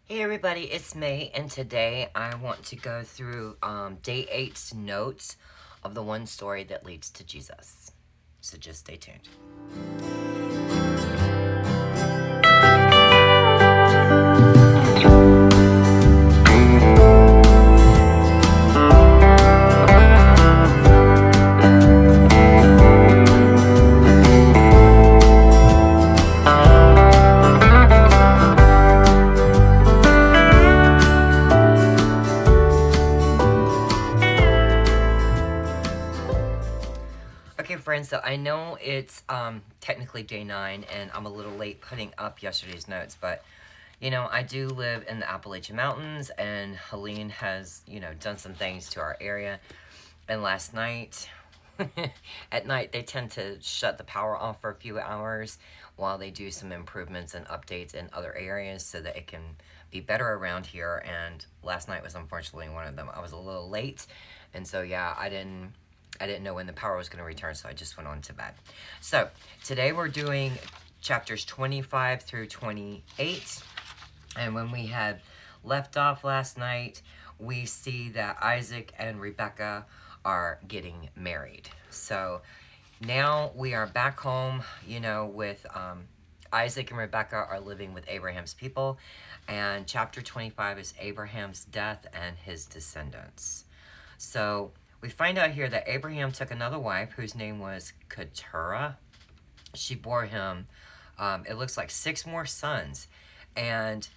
Hey everybody, it's May, and today I want to go through day 8's notes of the one story that leads to Jesus. So just stay tuned. Okay, friends, so I know it's technically day 9, and I'm a little late putting up yesterday's notes, but you know, I do live in the Appalachian Mountains, and Helene has, done some things to our area. And last night, at night, they tend to shut the power off for a few hours while they do some improvements and updates in other areas so that it can be better around here. And last night was unfortunately one of them. I was a little late, and so yeah, I didn't know when the power was going to return, so I just went on to bed. So today we're doing chapters 25 through 28. And when we had left off last night, we see that Isaac and Rebecca are getting married. So now we are back home, with Isaac and Rebecca are living with Abraham's people. And chapter 25 is Abraham's death and his descendants. So we find out here that Abraham took another wife whose name was Keturah. She bore him, it looks like 6 more sons. And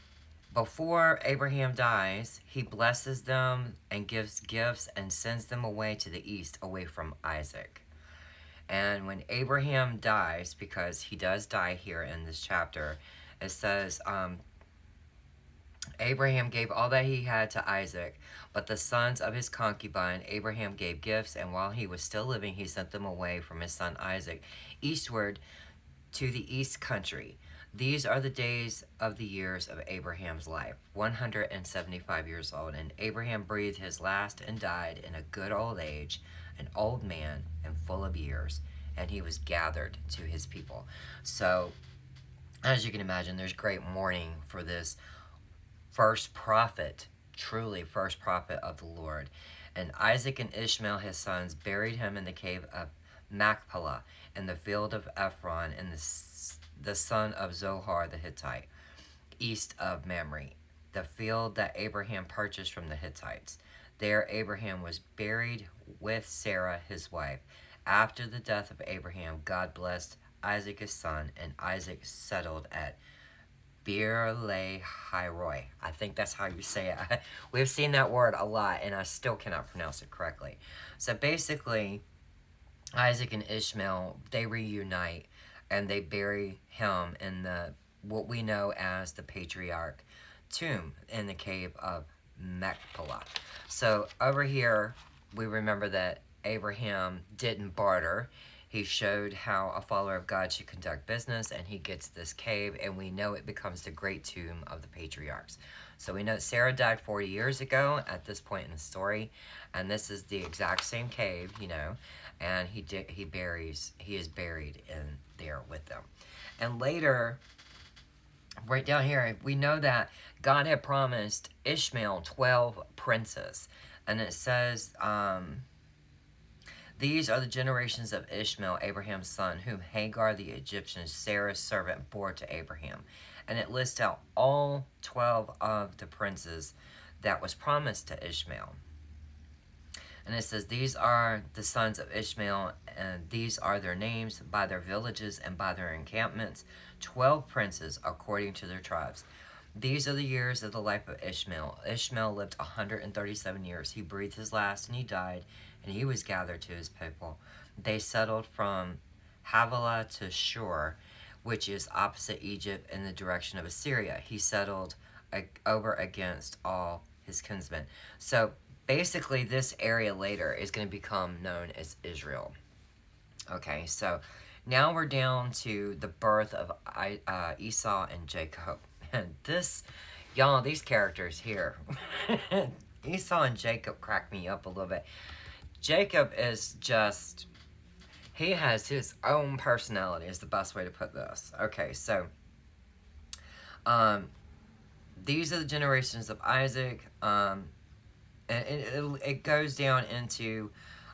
before Abraham dies, he blesses them and gives gifts and sends them away to the east, away from Isaac. And when Abraham dies, because he does die here in this chapter, it says, Abraham gave all that he had to Isaac, but the sons of his concubine Abraham gave gifts, and while he was still living, he sent them away from his son Isaac eastward to the east country. These are the days of the years of Abraham's life, 175 years old. And Abraham breathed his last and died in a good old age, an old man and full of years, and he was gathered to his people. So, as you can imagine, there's great mourning for this first prophet, truly first prophet of the Lord. And Isaac and Ishmael, his sons, buried him in the cave of Machpelah, in the field of Ephron, in the son of Zohar the Hittite, east of Mamre, the field that Abraham purchased from the Hittites. There Abraham was buried with Sarah his wife. After the death of Abraham, God blessed Isaac his son, and Isaac settled at Beer-lahai-roi. I think that's how you say it. We've seen that word a lot, and I still cannot pronounce it correctly. So basically, Isaac and Ishmael, they reunite, and they bury him in what we know as the patriarch tomb in the cave of Machpelah. So over here, we remember that Abraham didn't barter. He showed how a follower of God should conduct business, and he gets this cave, and we know it becomes the great tomb of the patriarchs. So we know that Sarah died 40 years ago at this point in the story, and this is the exact same cave, and he is buried in there with them. And later, right down here, we know that God had promised Ishmael 12 princes, and it says, these are the generations of Ishmael, Abraham's son, whom Hagar the Egyptian, Sarah's servant, bore to Abraham. And it lists out all 12 of the princes that was promised to Ishmael. And it says, these are the sons of Ishmael, and these are their names by their villages and by their encampments, 12 princes according to their tribes. These are the years of the life of Ishmael. Ishmael lived 137 years. He breathed his last, and he died, and he was gathered to his people. They settled from Havilah to Shur, which is opposite Egypt in the direction of Assyria. He settled over against all his kinsmen. So basically, this area later is going to become known as Israel. Okay, so now we're down to the birth of Esau and Jacob. And these characters here, Esau and Jacob crack me up a little bit. Jacob is just, he has his own personality, is the best way to put this. Okay, so, these are the generations of Isaac. And it goes down into,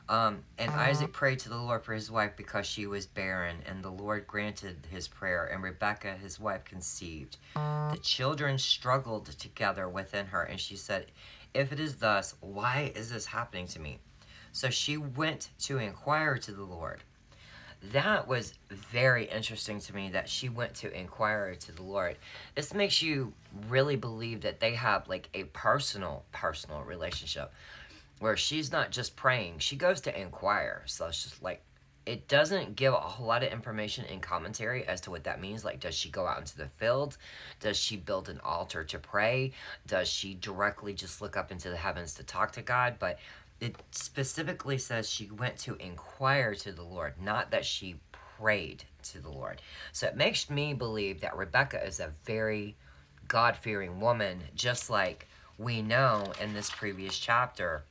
and Isaac prayed to the Lord for his wife because she was barren, and the Lord granted his prayer, and Rebekah, his wife, conceived. The children struggled together within her, and she said, "If it is thus, why is this happening to me?" So she went to inquire to the Lord. That was very interesting to me, that she went to inquire to the Lord. This makes you really believe that they have like a personal relationship, where she's not just praying, she goes to inquire. So it's just like, it doesn't give a whole lot of information in commentary as to what that means. Like, does she go out into the field? Does she build an altar to pray? Does she directly just look up into the heavens to talk to God? But it specifically says she went to inquire to the Lord, not that she prayed to the Lord. So it makes me believe that Rebekah is a very God-fearing woman, just like we know in this previous chapter,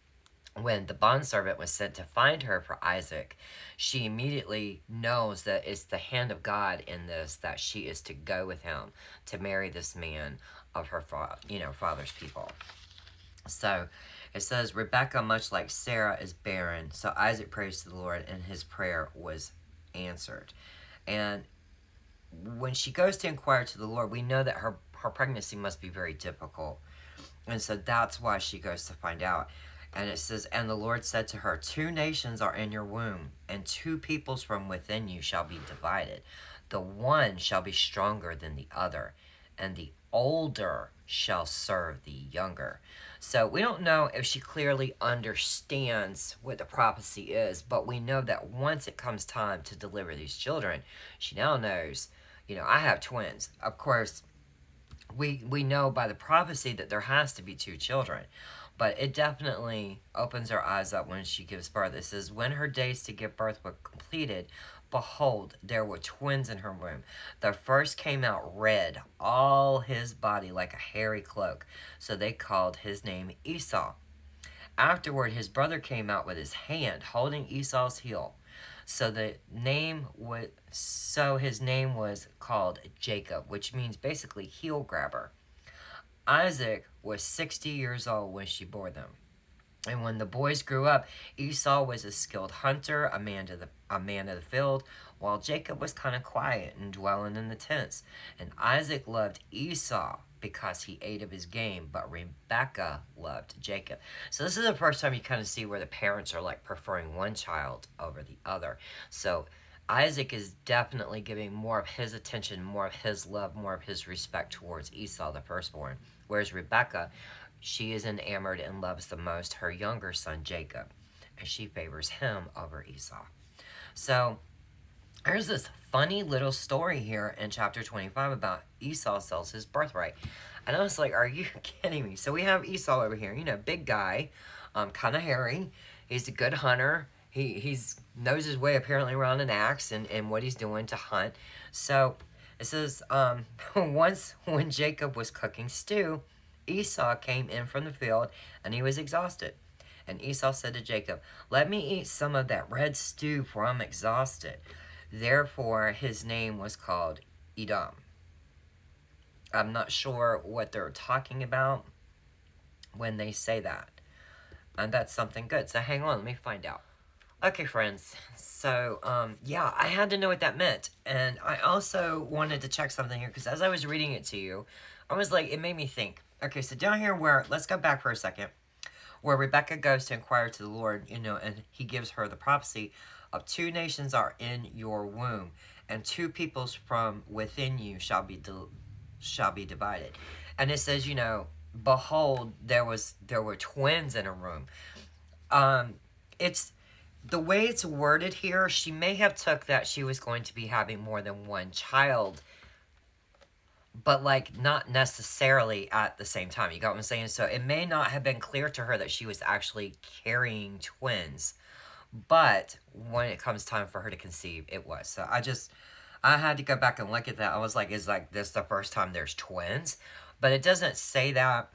when the bondservant was sent to find her for Isaac, she immediately knows that it's the hand of God in this, that she is to go with him to marry this man of her father's people. So it says, Rebekah, much like Sarah, is barren. So Isaac prays to the Lord, and his prayer was answered. And when she goes to inquire to the Lord, we know that her pregnancy must be very difficult. And so that's why she goes to find out. And it says, and the Lord said to her, 2 nations are in your womb, and 2 peoples from within you shall be divided. The one shall be stronger than the other, and the older shall serve the younger. So we don't know if she clearly understands what the prophecy is, but we know that once it comes time to deliver these children, she now knows, I have twins. Of course, we know by the prophecy that there has to be 2 children. But it definitely opens her eyes up when she gives birth. It says, when her days to give birth were completed, behold, there were twins in her womb. The first came out red, all his body like a hairy cloak. So they called his name Esau. Afterward, his brother came out with his hand, holding Esau's heel. So his name was called Jacob, which means basically heel grabber. Isaac was 60 years old when she bore them. And when the boys grew up, Esau was a skilled hunter, a man of the field, while Jacob was kind of quiet and dwelling in the tents. And Isaac loved Esau because he ate of his game, but Rebekah loved Jacob. So this is the first time you kind of see where the parents are like preferring one child over the other. So Isaac is definitely giving more of his attention, more of his love, more of his respect towards Esau, the firstborn. Whereas Rebekah, she is enamored and loves the most her younger son, Jacob. And she favors him over Esau. So there's this funny little story here in chapter 25 about Esau sells his birthright. And I was like, are you kidding me? So we have Esau over here, big guy, kind of hairy. He's a good hunter. He knows his way apparently around an axe and what he's doing to hunt. So it says, once when Jacob was cooking stew, Esau came in from the field, and he was exhausted. And Esau said to Jacob, let me eat some of that red stew, for I'm exhausted. Therefore his name was called Edom. I'm not sure what they're talking about when they say that. And that's something good. So hang on, let me find out. Okay, friends, so, I had to know what that meant, and I also wanted to check something here, because as I was reading it to you, I was like, it made me think. Okay, so down here let's go back for a second, where Rebekah goes to inquire to the Lord, and he gives her the prophecy of 2 nations are in your womb, and 2 peoples from within you shall be divided. And it says, behold, there were twins in a room. It's the way it's worded here, she may have took that she was going to be having more than one child, but like not necessarily at the same time. You got what I'm saying? So it may not have been clear to her that she was actually carrying twins, but when it comes time for her to conceive, it was. So I had to go back and look at that. I was like, is like this the first time there's twins? But it doesn't say that.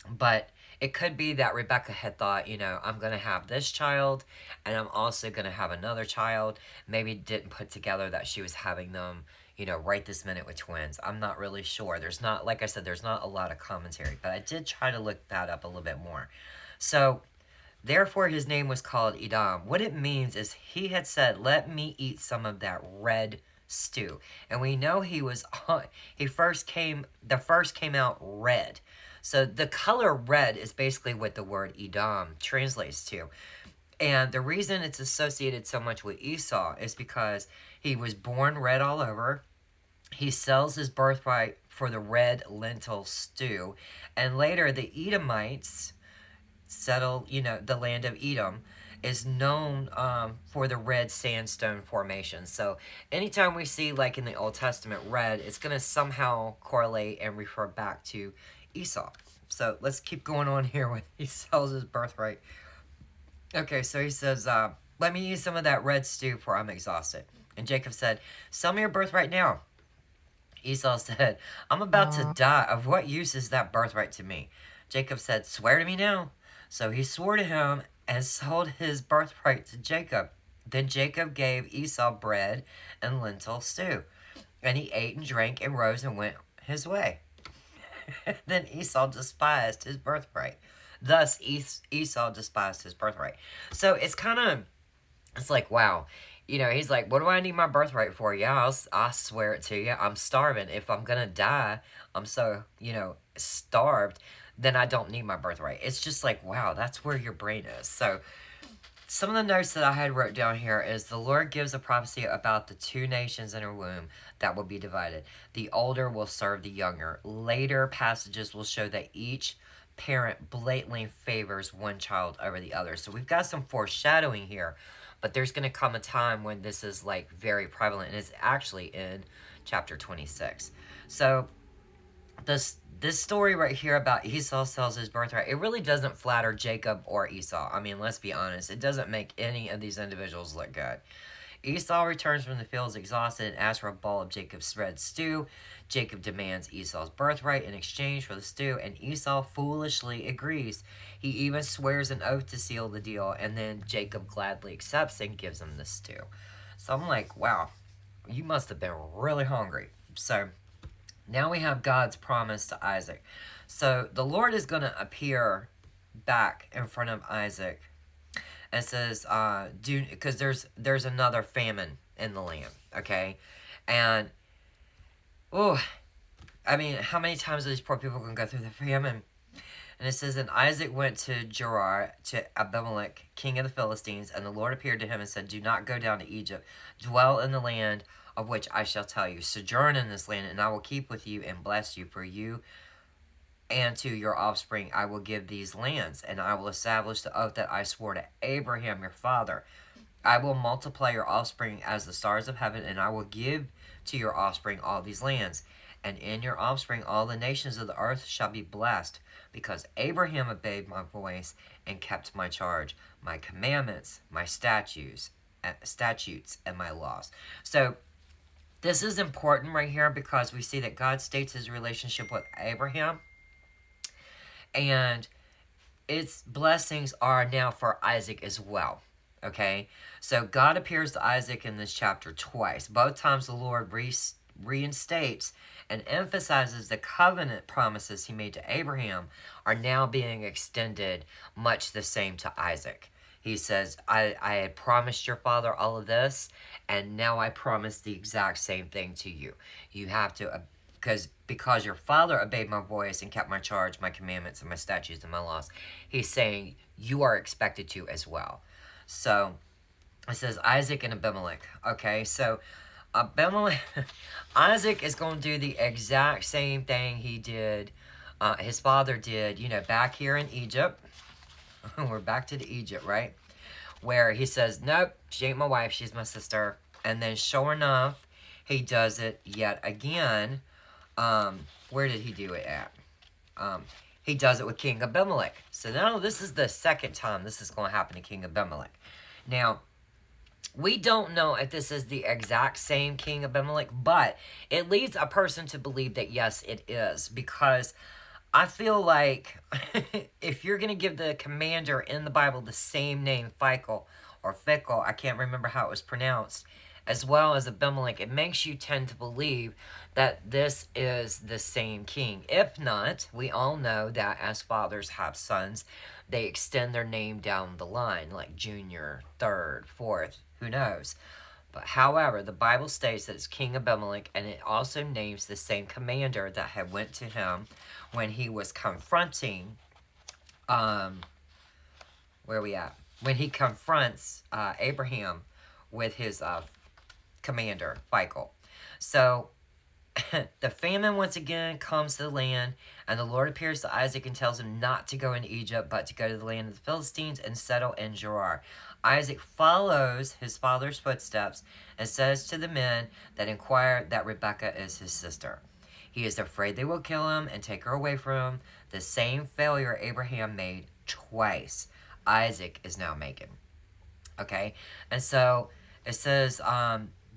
But it could be that Rebekah had thought, I'm going to have this child, and I'm also going to have another child. Maybe didn't put together that she was having them, right this minute with twins. I'm not really sure. There's not, like I said, there's not a lot of commentary, but I did try to look that up a little bit more. So, therefore his name was called Edom. What it means is he had said, let me eat some of that red stew. And we know the first came out red. So the color red is basically what the word Edom translates to. And the reason it's associated so much with Esau is because he was born red all over. He sells his birthright for the red lentil stew. And later the Edomites settle, the land of Edom is known for the red sandstone formation. So anytime we see, like in the Old Testament, red, it's going to somehow correlate and refer back to Esau. So let's keep going on here when he sells his birthright. Okay, so he says, let me eat some of that red stew, for I'm exhausted. And Jacob said, sell me your birthright now. Esau said, I'm about to die. Of what use is that birthright to me? Jacob said, swear to me now. So he swore to him and sold his birthright to Jacob. Then Jacob gave Esau bread and lentil stew. And he ate and drank and rose and went his way. Then Esau despised his birthright. Thus, Esau despised his birthright. So it's like, wow. He's like, what do I need my birthright for? Yeah, I'll swear it to you. I'm starving. If I'm going to die, I'm so, starved, then I don't need my birthright. It's just like, wow, that's where your brain is. So some of the notes that I had wrote down here is the Lord gives a prophecy about the two nations in her womb that will be divided. The older will serve the younger. Later passages will show that each parent blatantly favors one child over the other. So we've got some foreshadowing here, but there's going to come a time when this is like very prevalent, and it's actually in chapter 26. So this story right here about Esau sells his birthright, it really doesn't flatter Jacob or Esau. I mean, let's be honest. It doesn't make any of these individuals look good. Esau returns from the fields exhausted and asks for a bowl of Jacob's red stew. Jacob demands Esau's birthright in exchange for the stew, and Esau foolishly agrees. He even swears an oath to seal the deal, and then Jacob gladly accepts and gives him the stew. So I'm like, wow, you must have been really hungry. So now we have God's promise to Isaac. So the Lord is going to appear back in front of Isaac and says, because there's another famine in the land, okay? And, I mean, how many times are these poor people going to go through the famine? And it says, and Isaac went to Gerar, to Abimelech, king of the Philistines, and the Lord appeared to him and said, do not go down to Egypt. Dwell in the land of which I shall tell you. Sojourn in this land, and I will keep with you and bless you. For you and to your offspring I will give these lands, and I will establish the oath that I swore to Abraham your father. I will multiply your offspring as the stars of heaven, and I will give to your offspring all these lands. And in your offspring all the nations of the earth shall be blessed, because Abraham obeyed my voice and kept my charge, my commandments, my statutes, and my laws. So this is important right here because we see that God states his relationship with Abraham, and its blessings are now for Isaac as well. Okay, so God appears to Isaac in this chapter twice. Both times the Lord reinstates and emphasizes the covenant promises he made to Abraham are now being extended much the same to Isaac. He says, I had promised your father all of this, and now I promise the exact same thing to you. You have to, because your father obeyed my voice and kept my charge, my commandments, and my statutes, and my laws. He's saying, you are expected to as well. So, it says Isaac and Abimelech. Okay, so Abimelech, Isaac is going to do the exact same thing he did, his father did, back here in Egypt. We're back to the Egypt, right? Where he says, nope, she ain't my wife, she's my sister. And then sure enough, he does it yet again. Where did he do it at? He does it with King Abimelech. So now this is the second time this is going to happen to King Abimelech. Now, we don't know if this is the exact same King Abimelech, but it leads a person to believe that yes, it is. Because I feel like if you're going to give the commander in the Bible the same name, Fickle, I can't remember how it was pronounced, as well as Abimelech, it makes you tend to believe that this is the same king. If not, we all know that as fathers have sons, they extend their name down the line, like junior, third, fourth, who knows. But however, the Bible states that it's King Abimelech, and it also names the same commander that had went to him when he was confronting, where are we at? When he confronts Abraham with his commander, Michael. So the famine once again comes to the land, and the Lord appears to Isaac and tells him not to go into Egypt, but to go to the land of the Philistines and settle in Gerar. Isaac follows his father's footsteps and says to the men that inquire that Rebekah is his sister. He is afraid they will kill him and take her away from him. The same failure Abraham made twice, Isaac is now making. Okay? And so it says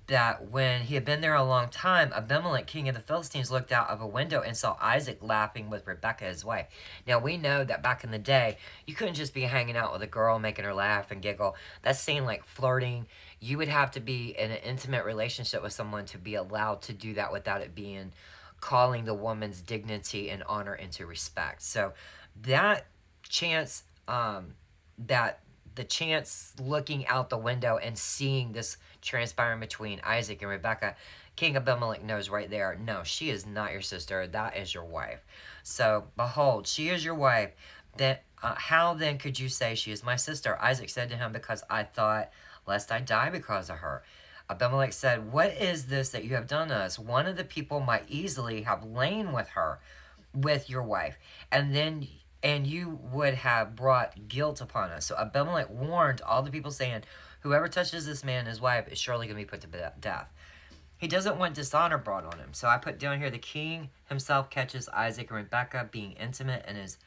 that when he had been there a long time, Abimelech, king of the Philistines, looked out of a window and saw Isaac laughing with Rebekah, his wife. Now, we know that back in the day, you couldn't just be hanging out with a girl, making her laugh and giggle. That's seen like flirting. You would have to be in an intimate relationship with someone to be allowed to do that without it being calling the woman's dignity and honor into respect. So that chance, that the chance looking out the window and seeing this transpiring between Isaac and Rebekah, King Abimelech knows right there, no, she is not your sister, that is your wife. So, behold, she is your wife. Then, how then could you say she is my sister? Isaac said to him, because I thought, lest I die because of her. Abimelech said, what is this that you have done to us? One of the people might easily have lain with her, with your wife, and you would have brought guilt upon us. So Abimelech warned all the people, saying, whoever touches this man and his wife is surely going to be put to death. He doesn't want dishonor brought on him. So I put down here, the king himself catches Isaac and Rebekah being intimate and is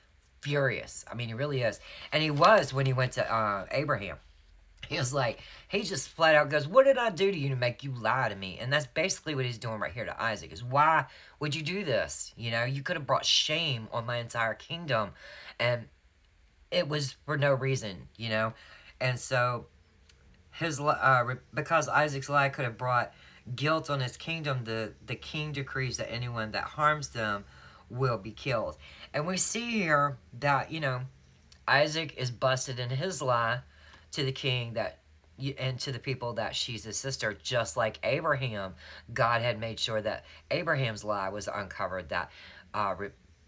furious. I mean, he really is. And he was when he went to Abraham. He was like, he just flat out goes, what did I do to you to make you lie to me? And that's basically what he's doing right here to Isaac, is why would you do this? You know, you could have brought shame on my entire kingdom, and it was for no reason, you know. And so his because Isaac's lie could have brought guilt on his kingdom, the king decrees that anyone that harms them will be killed. And we see here that, you know, Isaac is busted in his lie to the king that and to the people that she's his sister, just like Abraham. God had made sure that Abraham's lie was uncovered, that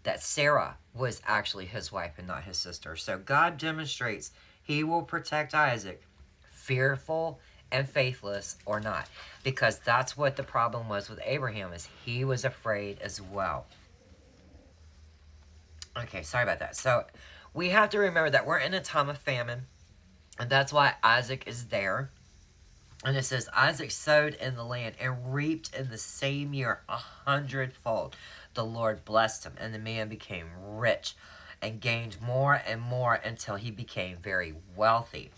that Sarah was actually his wife and not his sister. So God demonstrates he will protect Isaac, fearful and faithless or not, because that's what the problem was with Abraham, is he was afraid as well. Okay, sorry about that. So we have to remember that we're in a time of famine, and that's why Isaac is there. And it says, Isaac sowed in the land and reaped in the same year 100-fold. The Lord blessed him, and the man became rich and gained more and more until he became very wealthy.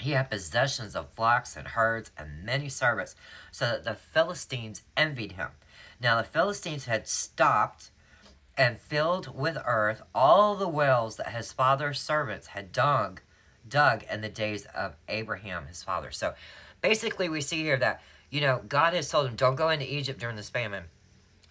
He had possessions of flocks and herds and many servants, so that the Philistines envied him. Now the Philistines had stopped and filled with earth all the wells that his father's servants had dug in the days of Abraham, his father. So basically we see here that, you know, God has told him, don't go into Egypt during this famine.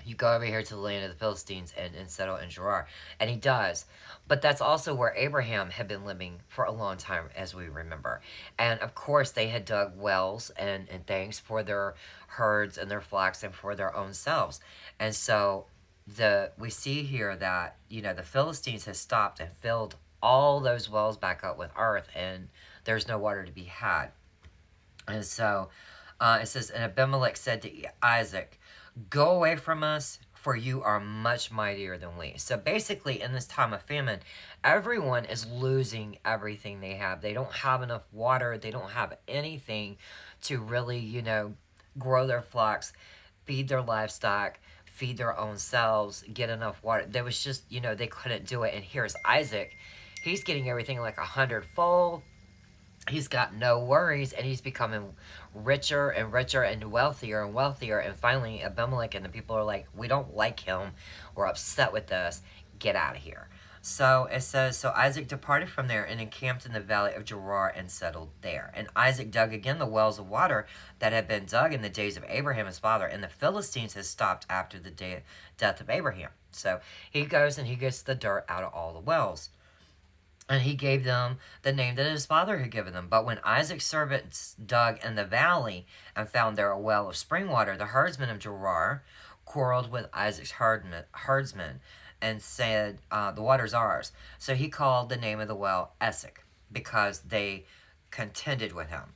You go over here to the land of the Philistines and settle in Gerar. And he does. But that's also where Abraham had been living for a long time, as we remember. And of course they had dug wells and things for their herds and their flocks and for their own selves. And so we see here that, you know, the Philistines has stopped and filled all those wells back up with earth, and there's no water to be had. And so it says, and Abimelech said to Isaac, go away from us, for you are much mightier than we. So basically, in this time of famine, everyone is losing everything they have. They don't have enough water. They don't have anything to really, you know, grow their flocks, feed their livestock, feed their own selves, get enough water. There was just, you know, they couldn't do it. And here's Isaac. He's getting everything like 100-fold. He's got no worries, and he's becoming richer and richer and wealthier and wealthier. And finally, Abimelech and the people are like, we don't like him. We're upset with this. Get out of here. So it says, so Isaac departed from there and encamped in the valley of Gerar and settled there. And Isaac dug again the wells of water that had been dug in the days of Abraham his father, and the Philistines had stopped after the death of Abraham. So he goes and he gets the dirt out of all the wells. And he gave them the name that his father had given them. But when Isaac's servants dug in the valley and found there a well of spring water, the herdsmen of Gerar quarreled with Isaac's herdsmen and said, the water's ours. So he called the name of the well Esek, because they contended with him.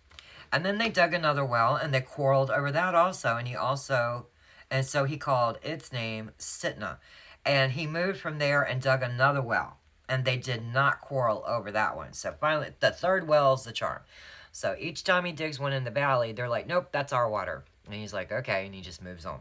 And then they dug another well, and they quarreled over that also. And so he called its name Sitnah. And he moved from there and dug another well. And they did not quarrel over that one. So finally, the third well is the charm. So each time he digs one in the valley, they're like, nope, that's our water. And he's like, okay, and he just moves on.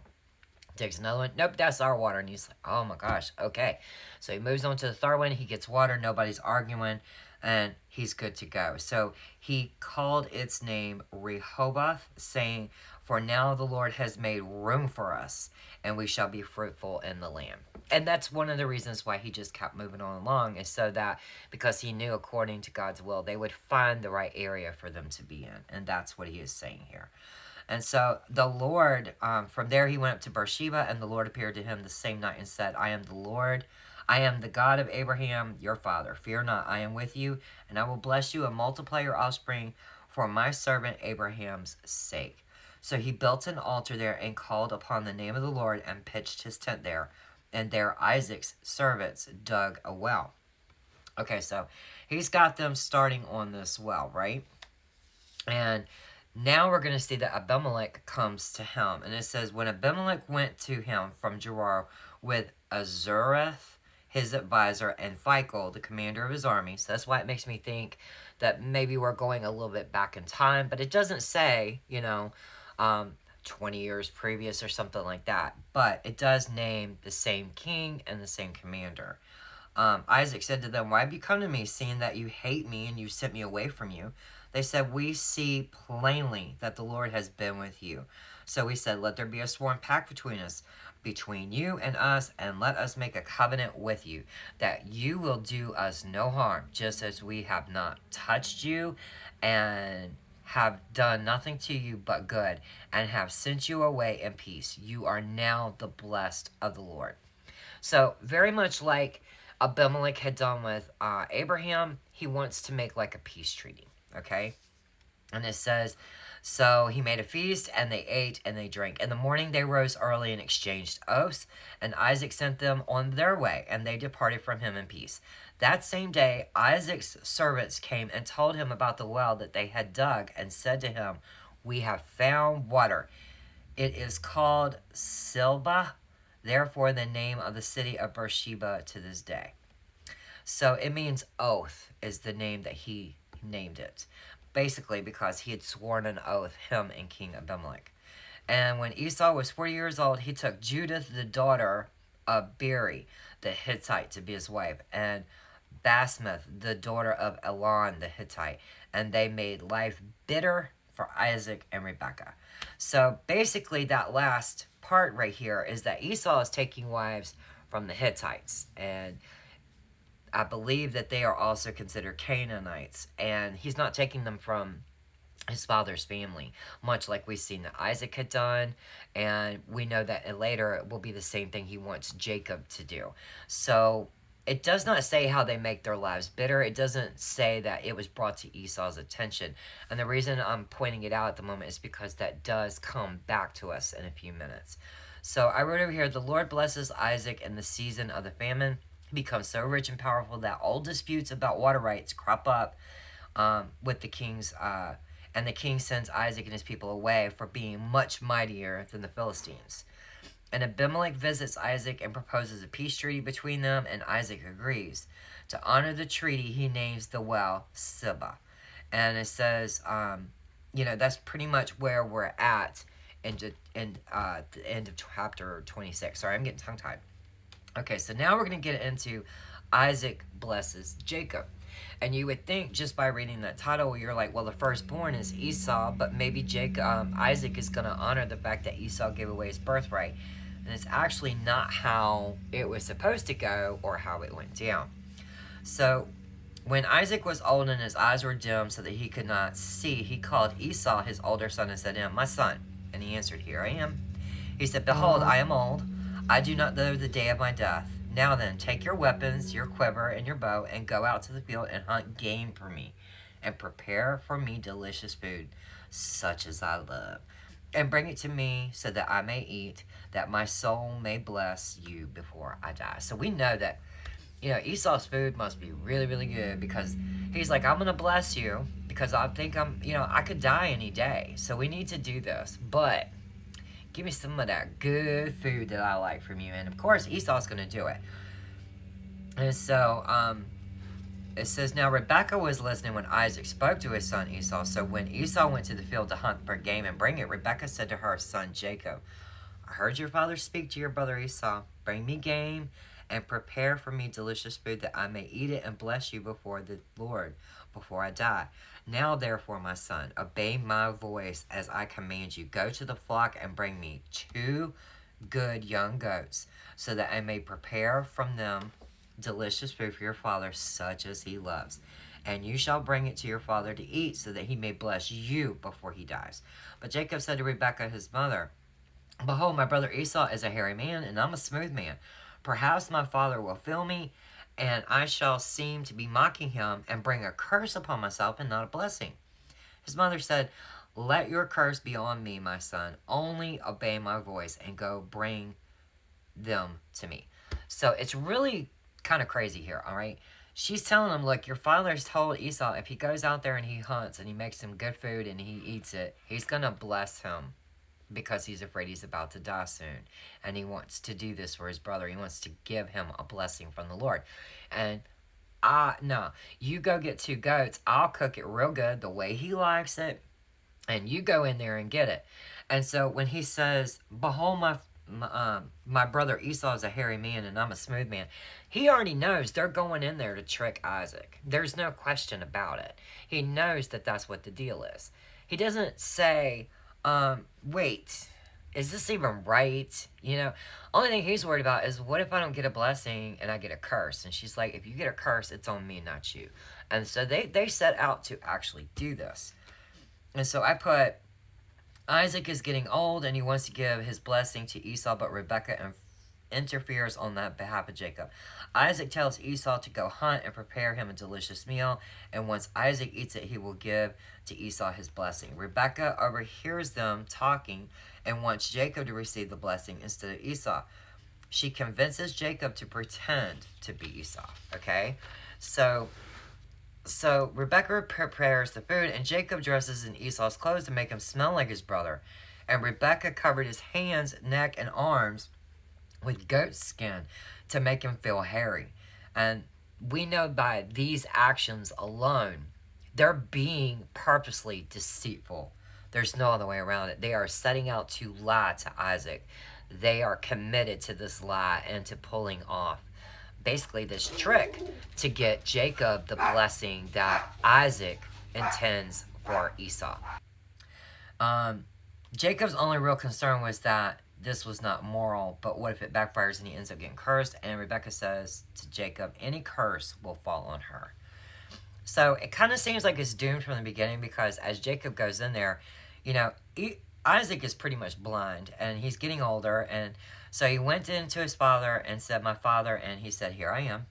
Digs another one, nope, that's our water. And he's like, oh my gosh, okay. So he moves on to the third one, he gets water, nobody's arguing, and he's good to go. So he called its name Rehoboth, saying, for now the Lord has made room for us, and we shall be fruitful in the land. And that's one of the reasons why he just kept moving on along, is so that, because he knew according to God's will, they would find the right area for them to be in. And that's what he is saying here. And so the Lord, from there he went up to Beersheba, and the Lord appeared to him the same night and said, I am the Lord, I am the God of Abraham, your father. Fear not, I am with you, and I will bless you and multiply your offspring for my servant Abraham's sake. So he built an altar there and called upon the name of the Lord and pitched his tent there. And there Isaac's servants dug a well. Okay, so he's got them starting on this well, right? And now we're going to see that Abimelech comes to him. And it says, when Abimelech went to him from Gerar with Azureth, his advisor, and Phicol, the commander of his army. So that's why it makes me think that maybe we're going a little bit back in time. But it doesn't say, 20 years previous or something like that. But it does name the same king and the same commander. Isaac said to them, why have you come to me, seeing that you hate me and you sent me away from you? They said, we see plainly that the Lord has been with you. So we said, let there be a sworn pact between you and us, and let us make a covenant with you, that you will do us no harm, just as we have not touched you, and have done nothing to you but good, and have sent you away in peace. You are now the blessed of the Lord. So very much like Abimelech had done with Abraham, he wants to make like a peace treaty. Okay? And it says, so he made a feast, and they ate, and they drank. In the morning they rose early and exchanged oaths, and Isaac sent them on their way, and they departed from him in peace. That same day Isaac's servants came and told him about the well that they had dug, and said to him, we have found water. It is called Silba, therefore the name of the city of Beersheba to this day. So it means oath is the name that he named it, basically because he had sworn an oath, him and King Abimelech. And when Esau was 40 years old, he took Judith, the daughter of Beeri, the Hittite, to be his wife, and Basmath, the daughter of Elon, the Hittite, and they made life bitter for Isaac and Rebekah. So basically that last part right here is that Esau is taking wives from the Hittites, and I believe that they are also considered Canaanites, and he's not taking them from his father's family, much like we've seen that Isaac had done, and we know that later it will be the same thing he wants Jacob to do. So it does not say how they make their lives bitter. It doesn't say that it was brought to Esau's attention, and the reason I'm pointing it out at the moment is because that does come back to us in a few minutes. So I wrote over here, the Lord blesses Isaac in the season of the famine. He becomes so rich and powerful that all disputes about water rights crop up with the kings, and the king sends Isaac and his people away for being much mightier than the Philistines. And Abimelech visits Isaac and proposes a peace treaty between them, and Isaac agrees. To honor the treaty, he names the well Sibah. And it says, that's pretty much where we're at in the end of chapter 26. Sorry, I'm getting tongue-tied. Okay, so now we're going to get into Isaac blesses Jacob. And you would think just by reading that title, you're like, well, the firstborn is Esau, but maybe Isaac is going to honor the fact that Esau gave away his birthright. And it's actually not how it was supposed to go or how it went down. So when Isaac was old and his eyes were dim so that he could not see, he called Esau, his older son, and said to him, My son. And he answered, Here I am. He said, Behold, I am old. I do not know the day of my death. Now then, take your weapons, your quiver, and your bow, and go out to the field and hunt game for me, and prepare for me delicious food, such as I love. And bring it to me so that I may eat, that my soul may bless you before I die. So we know that, Esau's food must be really, really good, because he's like, I'm going to bless you because I think I could die any day. So we need to do this. But give me some of that good food that I like from you. And of course, Esau's going to do it. And so, it says, Now Rebekah was listening when Isaac spoke to his son Esau. So when Esau went to the field to hunt for game and bring it, Rebekah said to her son Jacob, I heard your father speak to your brother Esau. Bring me game and prepare for me delicious food that I may eat it and bless you before the Lord before I die. Now therefore, my son, obey my voice as I command you. Go to the flock and bring me 2 good young goats, so that I may prepare from them delicious food for your father, such as he loves. And you shall bring it to your father to eat, so that he may bless you before he dies. But Jacob said to Rebekah his mother, Behold, my brother Esau is a hairy man, and I'm a smooth man. Perhaps my father will feel me, and I shall seem to be mocking him, and bring a curse upon myself and not a blessing. His mother said, Let your curse be on me, my son. Only obey my voice, and go bring them to me. So it's really kind of crazy here, all right? She's telling him, look, your father's told Esau if he goes out there and he hunts and he makes some good food and he eats it, he's going to bless him, because he's afraid he's about to die soon. And he wants to do this for his brother. He wants to give him a blessing from the Lord. And no, you go get 2 goats. I'll cook it real good the way he likes it. And you go in there and get it. And so when he says, Behold, my brother Esau is a hairy man and I'm a smooth man, he already knows they're going in there to trick Isaac. There's no question about it. He knows that that's what the deal is. He doesn't say, wait, is this even right? Only thing he's worried about is, what if I don't get a blessing and I get a curse? And she's like, if you get a curse, it's on me, not you. And so they set out to actually do this. And so I put, Isaac is getting old and he wants to give his blessing to Esau, but Rebekah interferes on that behalf of Jacob. Isaac tells Esau to go hunt and prepare him a delicious meal, and once Isaac eats it, he will give to Esau his blessing. Rebekah overhears them talking and wants Jacob to receive the blessing instead of Esau. She convinces Jacob to pretend to be Esau, okay? So Rebekah prepares the food, and Jacob dresses in Esau's clothes to make him smell like his brother. And Rebekah covered his hands, neck, and arms with goat skin to make him feel hairy. And we know by these actions alone, they're being purposely deceitful. There's no other way around it. They are setting out to lie to Isaac. They are committed to this lie and to pulling off basically this trick to get Jacob the blessing that Isaac intends for Esau. Jacob's only real concern was that this was not moral, but what if it backfires and he ends up getting cursed? And Rebekah says to Jacob, any curse will fall on her. So it kind of seems like it's doomed from the beginning, because as Jacob goes in there, Isaac is pretty much blind and he's getting older. And so he went into his father and said, my father, and he said, here I am.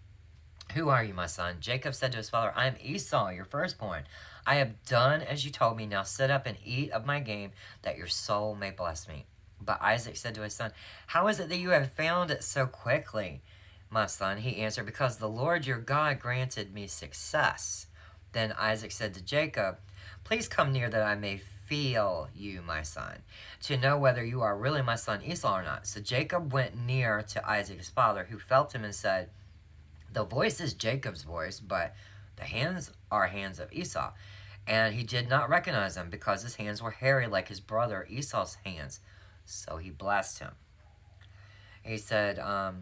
Who are you, my son? Jacob said to his father, I am Esau, your firstborn. I have done as you told me. Now sit up and eat of my game, that your soul may bless me. But Isaac said to his son, how is it that you have found it so quickly, my son? He answered, because the Lord your God granted me success. Then Isaac said to Jacob, please come near that I may feel you, my son, to know whether you are really my son Esau or not. So Jacob went near to Isaac his father, who felt him and said, the voice is Jacob's voice, but the hands are hands of Esau. And he did not recognize them, because his hands were hairy like his brother Esau's hands. So he blessed him. He said, are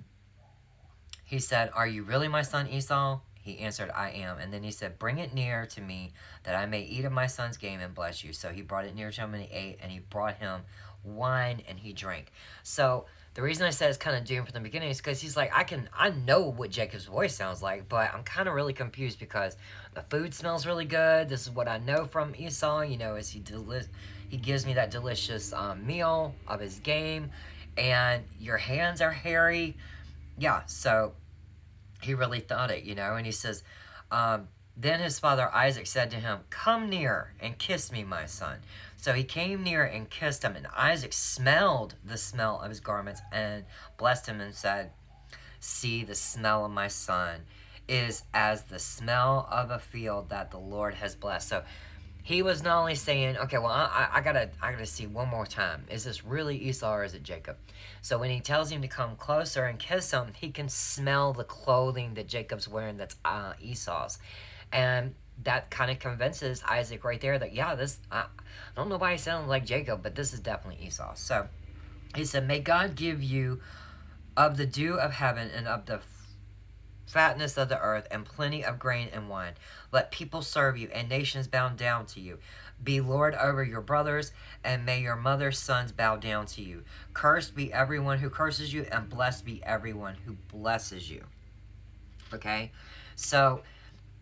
you really my son Esau? He answered, I am. And then he said, bring it near to me, that I may eat of my son's game and bless you. So he brought it near to him, and he ate, and he brought him wine, and he drank. So The reason I said it's kind of doomed from the beginning is because he's like, I know what Jacob's voice sounds like, but I'm kind of really confused because the food smells really good. This is what I know from Esau, as he gives me that delicious meal of his game, and your hands are hairy. Yeah, so he really thought it, and he says, then his father Isaac said to him, "Come near and kiss me, my son." So he came near and kissed him, and Isaac smelled the smell of his garments and blessed him and said, "See, the smell of my son is as the smell of a field that the Lord has blessed." So he was not only saying, okay, well, I gotta see one more time. Is this really Esau or is it Jacob? So when he tells him to come closer and kiss him, he can smell the clothing that Jacob's wearing that's Esau's. And that kind of convinces Isaac right there that, yeah, I don't know why he sounds like Jacob, but this is definitely Esau. So he said, "May God give you of the dew of heaven and of the fatness of the earth and plenty of grain and wine. Let people serve you and nations bow down to you. Be Lord over your brothers, and may your mother's sons bow down to you. Cursed be everyone who curses you, and blessed be everyone who blesses you." Okay? So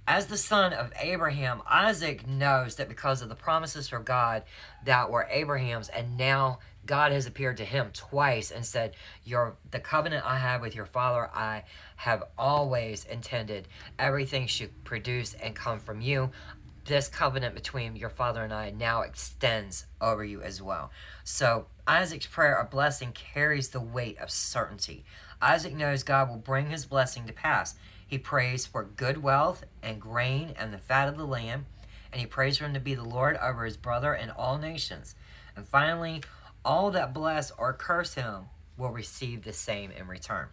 as the son of Abraham, Isaac knows that because of the promises from God that were Abraham's, and now God has appeared to him twice and said, the covenant I have with your father, I have always intended everything should produce and come from you. This covenant between your father and I now extends over you as well. So Isaac's prayer of blessing carries the weight of certainty. Isaac knows God will bring his blessing to pass. He prays for good wealth and grain and the fat of the land, and he prays for him to be the Lord over his brother and all nations. And finally, all that bless or curse him will receive the same in return.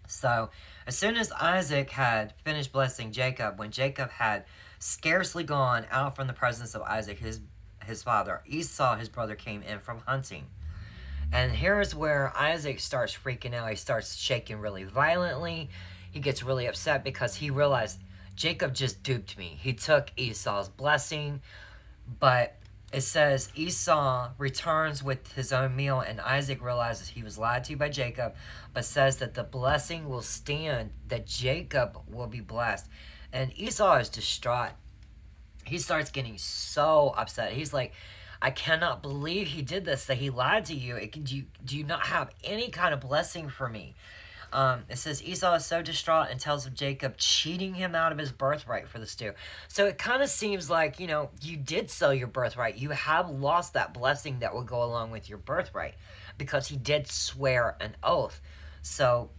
So as soon as Isaac had finished blessing Jacob, when Jacob had scarcely gone out from the presence of Isaac, his father, Esau, his brother, came in from hunting. And here's where Isaac starts freaking out. He starts shaking really violently. He gets really upset because he realized Jacob just duped me. He took Esau's blessing, but it says Esau returns with his own meal, and Isaac realizes he was lied to by Jacob, but says that the blessing will stand, that Jacob will be blessed. And Esau is distraught. He starts getting so upset. He's like, "I cannot believe he did this, that he lied to you. Do you not have any kind of blessing for me?" It says Esau is so distraught and tells of Jacob cheating him out of his birthright for the stew. So it kind of seems like, you did sell your birthright. You have lost that blessing that will go along with your birthright because he did swear an oath. So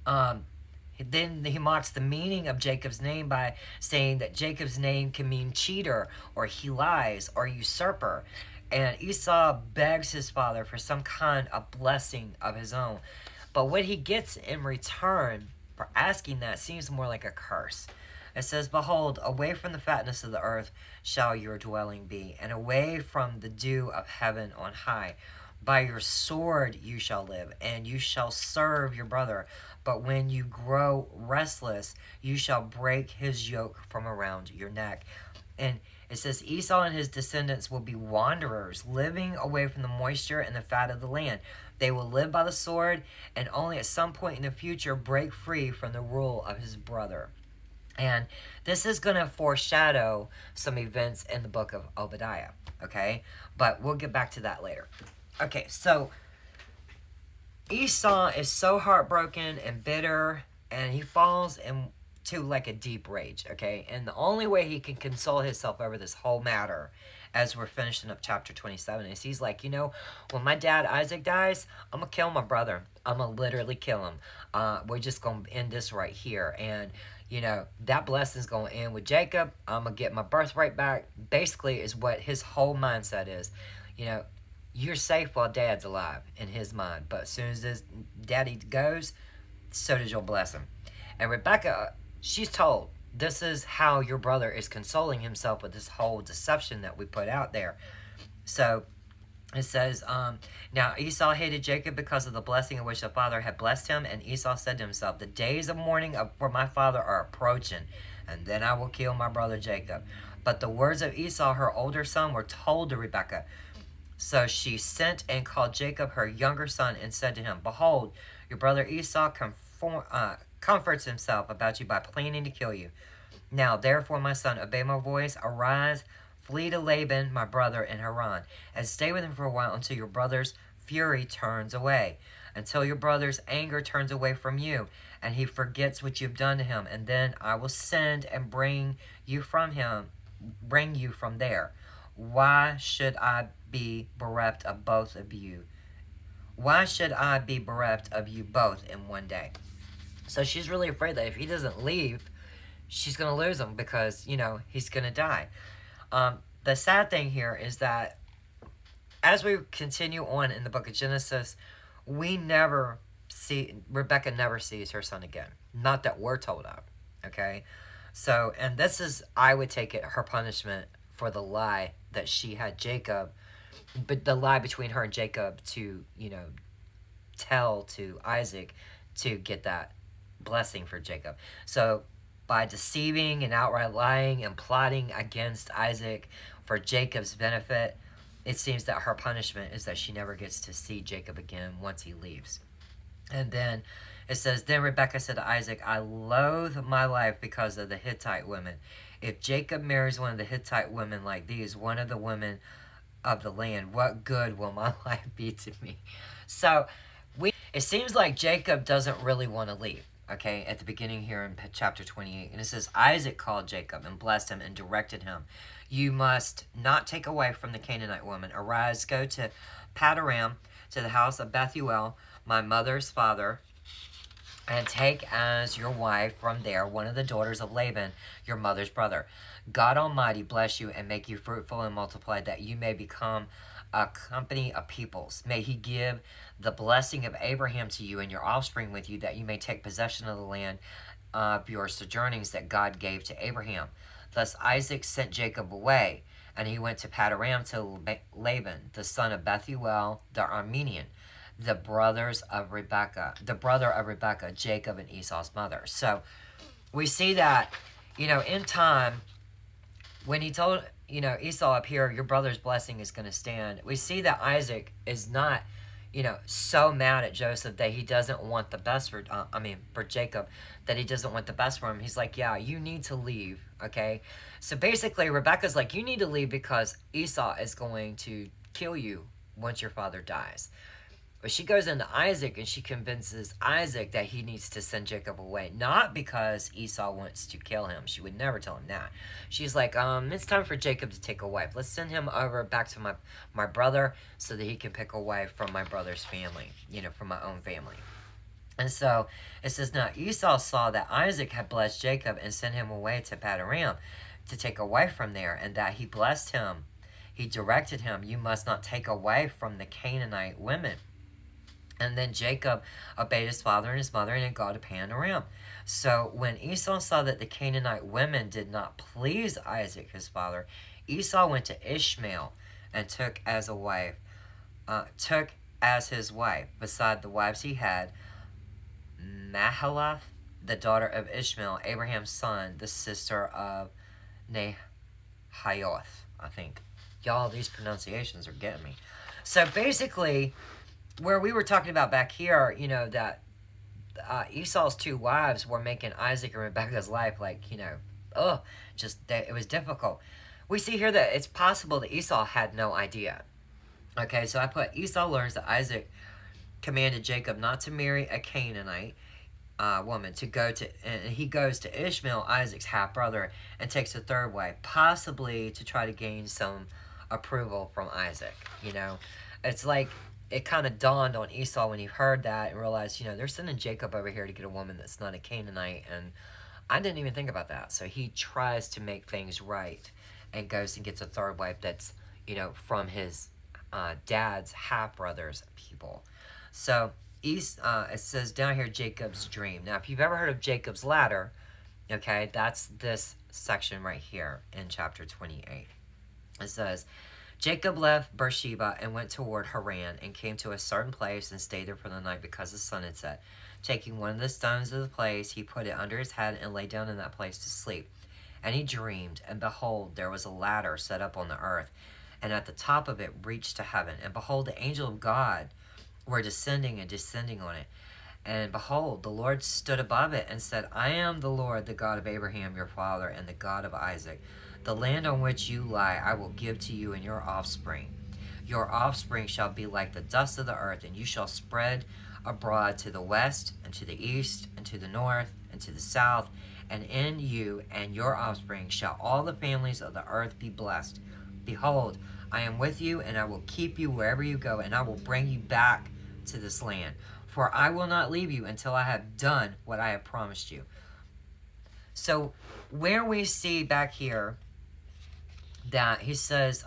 then he mocks the meaning of Jacob's name by saying that Jacob's name can mean cheater, or he lies, or usurper. And Esau begs his father for some kind of blessing of his own. But what he gets in return for asking that seems more like a curse. It says, "Behold, away from the fatness of the earth shall your dwelling be, and away from the dew of heaven on high. By your sword you shall live, and you shall serve your brother. But when you grow restless, you shall break his yoke from around your neck." And it says Esau and his descendants will be wanderers, living away from the moisture and the fat of the land. They will live by the sword, and only at some point in the future break free from the rule of his brother. And this is going to foreshadow some events in the book of Obadiah, okay? But we'll get back to that later. Okay, so Esau is so heartbroken and bitter, and he falls into like a deep rage, okay? And the only way he can console himself over this whole matter, as we're finishing up chapter 27, is he's like, when my dad Isaac dies, I'm going to kill my brother. I'm going to literally kill him. We're just going to end this right here. And, that blessing's going to end with Jacob. I'm going to get my birthright back. Basically is what his whole mindset is. You're safe while dad's alive in his mind. But as soon as his daddy goes, so does your blessing. And Rebecca, she's told, this is how your brother is consoling himself with this whole deception that we put out there. So it says, now Esau hated Jacob because of the blessing in which the father had blessed him. And Esau said to himself, "The days of mourning for my father are approaching, and then I will kill my brother Jacob." But the words of Esau, her older son, were told to Rebekah. So she sent and called Jacob her younger son and said to him, Behold, your brother Esau comforts himself about you by planning to kill you. Now, therefore, my son, obey my voice. Arise, flee to Laban, my brother, in Haran, and stay with him for a while until your brother's fury turns away, until your brother's anger turns away from you, and he forgets what you've done to him. And then I will send and bring you from there. Why should I be bereft of both of you? Why should I be bereft of you both in one day? So she's really afraid that if he doesn't leave, she's going to lose him because, he's going to die. The sad thing here is that as we continue on in the book of Genesis, Rebecca never sees her son again. Not that we're told of, okay? So, and this is, I would take it, her punishment for the lie that she had Jacob, but the lie between her and Jacob to, tell to Isaac to get that blessing for Jacob. So, by deceiving and outright lying and plotting against Isaac for Jacob's benefit, it seems that her punishment is that she never gets to see Jacob again once he leaves. And then it says, Then Rebekah said to Isaac, I loathe my life because of the Hittite women. If Jacob marries one of the Hittite women like these, one of the women of the land, what good will my life be to me? So it seems like Jacob doesn't really want to leave. Okay, at the beginning here in chapter 28. And it says, Isaac called Jacob and blessed him and directed him. You must not take away from the Canaanite woman. Arise, go to Padaram, to the house of Bethuel, my mother's father, and take as your wife from there one of the daughters of Laban, your mother's brother. God Almighty bless you and make you fruitful and multiply, that you may become a company of peoples. May he give the blessing of Abraham to you and your offspring with you, that you may take possession of the land of your sojournings that God gave to Abraham. Thus Isaac sent Jacob away, and he went to Padaram to Laban, the son of Bethuel the Aramean, the brother of Rebekah, Jacob and Esau's mother. So we see that, in time, when he told Esau up here, your brother's blessing is going to stand, we see that Isaac is not, so mad at Joseph that he doesn't want the best for Jacob, that he doesn't want the best for him. He's like, yeah, you need to leave, okay? So basically, Rebekah's like, you need to leave because Esau is going to kill you once your father dies. But she goes into Isaac and she convinces Isaac that he needs to send Jacob away. Not because Esau wants to kill him. She would never tell him that. She's like, it's time for Jacob to take a wife. Let's send him over back to my brother so that he can pick a wife from my brother's family, from my own family. And so it says, now Esau saw that Isaac had blessed Jacob and sent him away to Padaram to take a wife from there, and that he blessed him. He directed him, you must not take a wife from the Canaanite women. And then Jacob obeyed his father and his mother and had gone to Padaram. So when Esau saw that the Canaanite women did not please Isaac his father, Esau went to Ishmael and took as his wife, beside the wives he had, Mahalath, the daughter of Ishmael, Abraham's son, the sister of Nehayoth, I think. Y'all, these pronunciations are getting me. So basically, where we were talking about back here, that Esau's two wives were making Isaac and Rebekah's life it was difficult. We see here that it's possible that Esau had no idea. Okay, so I put Esau learns that Isaac commanded Jacob not to marry a Canaanite woman, and he goes to Ishmael, Isaac's half brother, and takes a third wife, possibly to try to gain some approval from Isaac. It's like it kind of dawned on Esau when he heard that and realized, they're sending Jacob over here to get a woman that's not a Canaanite, and I didn't even think about that. So he tries to make things right and goes and gets a third wife that's, from his dad's half-brother's people. So it says down here, Jacob's dream. Now, if you've ever heard of Jacob's ladder, okay, that's this section right here in chapter 28. It says, Jacob left Beersheba and went toward Haran and came to a certain place and stayed there for the night because the sun had set. Taking one of the stones of the place, he put it under his head and lay down in that place to sleep. And he dreamed, and behold, there was a ladder set up on the earth, and at the top of it reached to heaven. And behold, the angel of God were descending and descending on it. And behold, the Lord stood above it and said, I am the Lord, the God of Abraham your father, and the God of Isaac. The land on which you lie I will give to you and your offspring. Your offspring shall be like the dust of the earth, and you shall spread abroad to the west, and to the east, and to the north, and to the south. And in you and your offspring shall all the families of the earth be blessed. Behold, I am with you, and I will keep you wherever you go, and I will bring you back to this land. For I will not leave you until I have done what I have promised you. So where we see back here that he says,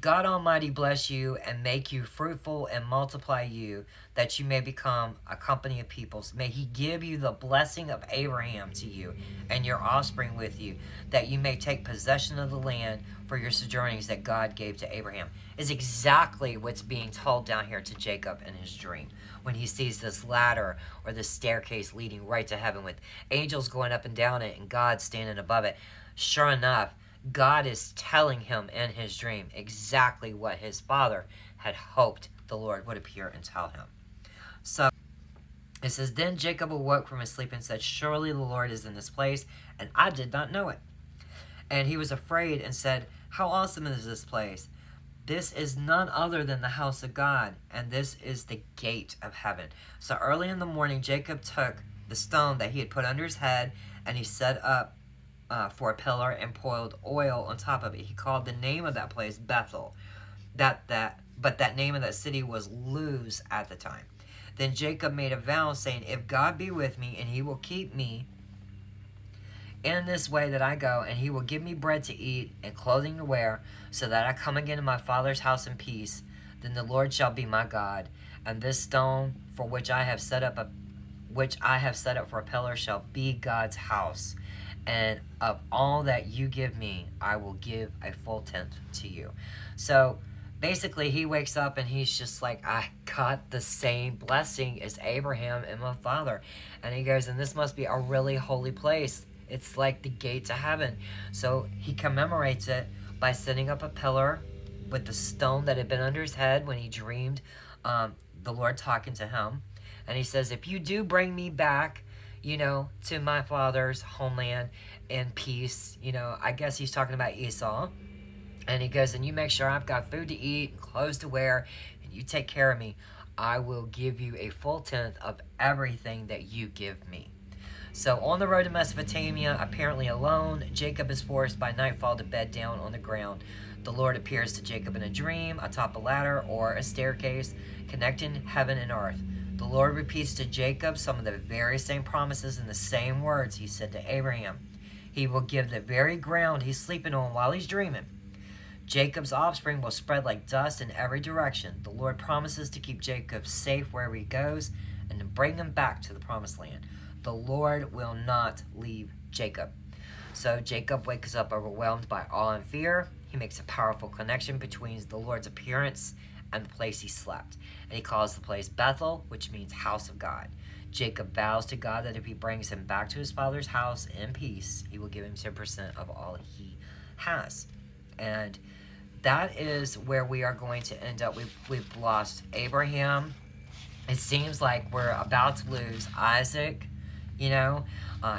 God Almighty bless you and make you fruitful and multiply you, that you may become a company of peoples. May he give you the blessing of Abraham to you and your offspring with you, that you may take possession of the land for your sojournings that God gave to Abraham. Is exactly what's being told down here to Jacob in his dream, when he sees this ladder or this staircase leading right to heaven with angels going up and down it and God standing above it. Sure enough, God is telling him in his dream exactly what his father had hoped the Lord would appear and tell him. So it says, then Jacob awoke from his sleep and said, surely the Lord is in this place, and I did not know it. And he was afraid and said, how awesome is this place? This is none other than the house of God, and this is the gate of heaven. So early in the morning, Jacob took the stone that he had put under his head, and he set up for a pillar and poured oil on top of it. He called the name of that place Bethel. But that name of that city was Luz at the time. Then Jacob made a vow, saying, if God be with me, and he will keep me in this way that I go, and he will give me bread to eat and clothing to wear, so that I come again to my father's house in peace, then the Lord shall be my God, and this stone for which I have set up for a pillar shall be God's house. And of all that you give me, I will give a full tenth to you. So basically, he wakes up and he's just like, I got the same blessing as Abraham and my father. And he goes, and this must be a really holy place. It's like the gate to heaven. So he commemorates it by setting up a pillar with the stone that had been under his head when he dreamed the Lord talking to him. And he says, if you do bring me back, to my father's homeland in peace, I guess he's talking about Esau. And he goes, and you make sure I've got food to eat and clothes to wear, and you take care of me, I will give you a full tenth of everything that you give me. So on the road to Mesopotamia, apparently alone, Jacob is forced by nightfall to bed down on the ground. The Lord appears to Jacob in a dream, atop a ladder or a staircase, connecting heaven and earth. The Lord repeats to Jacob some of the very same promises in the same words he said to Abraham. He will give the very ground he's sleeping on while he's dreaming. Jacob's offspring will spread like dust in every direction. The Lord promises to keep Jacob safe wherever he goes and to bring him back to the promised land. The Lord will not leave Jacob. So Jacob wakes up overwhelmed by awe and fear. He makes a powerful connection between the Lord's appearance and the place he slept. And he calls the place Bethel, which means house of God. Jacob vows to God that if he brings him back to his father's house in peace, he will give him 10% of all he has. And that is where we are going to end up. We've lost Abraham. It seems like we're about to lose Isaac.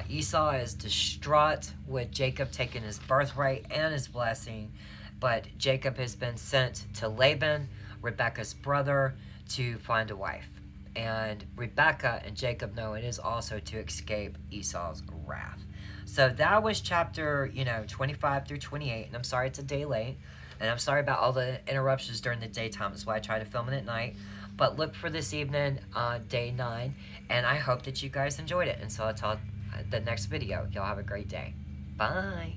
Esau is distraught with Jacob taking his birthright and his blessing. But Jacob has been sent to Laban, Rebekah's brother, to find a wife. And Rebekah and Jacob know it is also to escape Esau's wrath. So that was chapter, 25 through 28. And I'm sorry it's a day late. And I'm sorry about all the interruptions during the daytime. That's why I try to film it at night. But look for this evening, day 9. And I hope that you guys enjoyed it. And so until the next video, y'all have a great day. Bye.